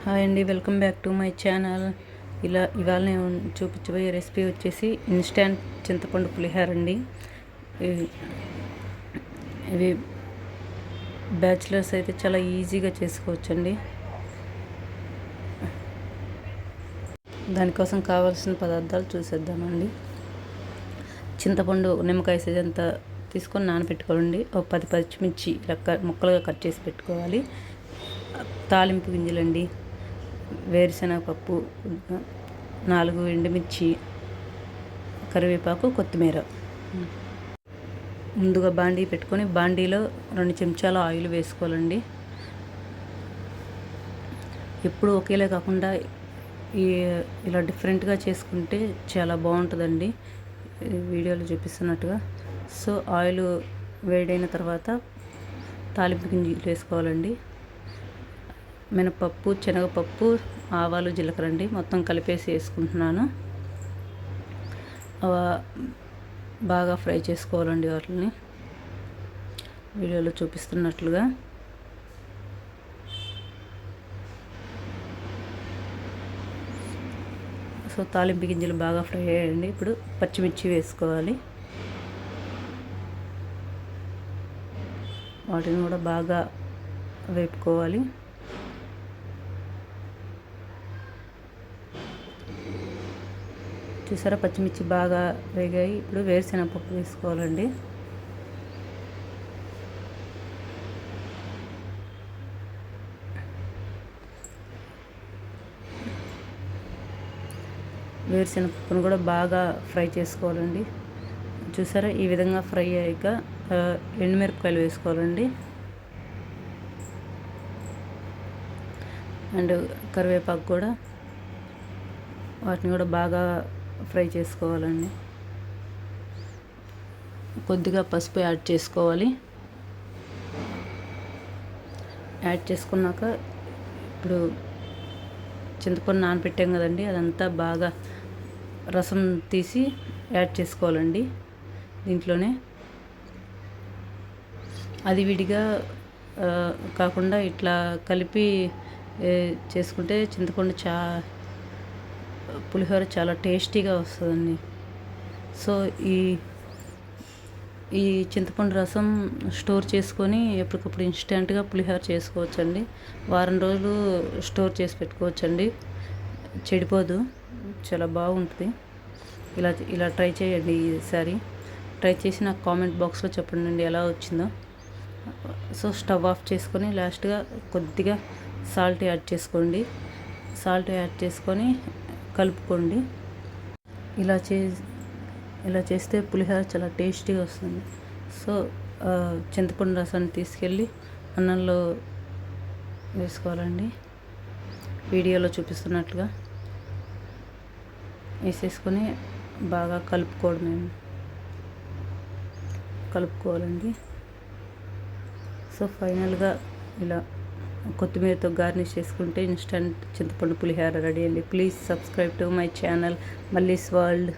Hi అండి, welcome back to my channel. ఇవాళ నేను చూపించబోయే రెసిపీ వచ్చేసి ఇన్స్టెంట్ చింతపండు పులిహోర అండి. ఇవి బ్యాచిలర్స్ అయితే చాలా ఈజీగా చేసుకోవచ్చండి. దానికోసం కావాల్సిన పదార్థాలు చూసేద్దామండి. చింతపండు నిమ్మకాయ సైజ్ అంతా తీసుకొని నానబెట్టుకోవాలండి. ఒక 10 పచ్చిమిర్చి ముక్కలుగా కట్ చేసి పెట్టుకోవాలి. తాలింపు గింజలండి, వేరుశనగపప్పు, 4 ఎండుమిర్చి, కరివేపాకు, కొత్తిమీర. ముందుగా బాండీ పెట్టుకొని బాండీలో 2 చెంచాల ఆయిల్ వేసుకోవాలండి. ఎప్పుడు ఒకేలా కాకుండా ఇలా డిఫరెంట్గా చేసుకుంటే చాలా బాగుంటుందండి, వీడియోలో చూపిస్తున్నట్టుగా. సో ఆయిల్ వేడైన తర్వాత తాలింపు గింజలు వేసుకోవాలండి. మినపప్పు, శనగపప్పు, ఆవాలు, జీలకర్ర అండి మొత్తం కలిపేసి వేసుకుంటున్నాను. బాగా ఫ్రై చేసుకోవాలండి వాటిని వీడియోలో చూపిస్తున్నట్లుగా. సో తాలింపు గింజలు బాగా ఫ్రై అయ్యాయండి. ఇప్పుడు పచ్చిమిర్చి వేసుకోవాలి. వాటిని కూడా బాగా వేపుకోవాలి. చూసారా, పచ్చిమిర్చి బాగా వేగాయి. ఇప్పుడు వేరుశనగపప్పు వేసుకోవాలండి. వేరుశనగపప్పును కూడా బాగా ఫ్రై చేసుకోవాలండి. చూసారా, ఈ విధంగా ఫ్రై అయ్యాక ఎండుమిరపకాయలు వేసుకోవాలండి. అండ్ కరివేపాకు కూడా, వాటిని కూడా బాగా ఫ్రై చేసుకోవాలండి. కొద్దిగా పసుపు యాడ్ చేసుకోవాలి. యాడ్ చేసుకున్నాక ఇప్పుడు చింతపండు నానబెట్టాం కదండి, అదంతా బాగా రసం తీసి యాడ్ చేసుకోవాలండి దీంట్లోనే. అది విడిగా కాకుండా ఇట్లా కలిపి చేసుకుంటే చింతపండు పులిహోర చాలా టేస్టీగా వస్తుందండి. సో ఈ చింతపండు రసం స్టోర్ చేసుకొని ఎప్పటికప్పుడు ఇన్స్టెంట్గా పులిహోర చేసుకోవచ్చండి. వారం రోజులు స్టోర్ చేసి పెట్టుకోవచ్చండి, చెడిపోదు, చాలా బాగుంటుంది. ఇలా ట్రై చేయండి. ఈసారి ట్రై చేసి నాకు కామెంట్ బాక్స్లో చెప్పండి ఎలా వచ్చిందో. సో స్టవ్ ఆఫ్ చేసుకొని లాస్ట్గా కొద్దిగా సాల్ట్ యాడ్ చేసుకోండి. సాల్ట్ యాడ్ చేసుకొని కలుపుకోండి. ఇలా చేస్తే పులిహోర చాలా టేస్టీగా వస్తుంది. సో చింతపండు రసాన్ని తీసుకెళ్ళి అన్నంలో వేసుకోవాలండి, వీడియోలో చూపిస్తున్నట్లుగా వేసేసుకొని బాగా కలుపుకోవాలండి. సో ఫైనల్గా ఇలా కొత్తిమీరతో గార్నిష్ చేసుకుంటే ఇన్స్టంట్ చింతపండు పులిహోర రెడీ అండి. Please subscribe to my channel Malli's world.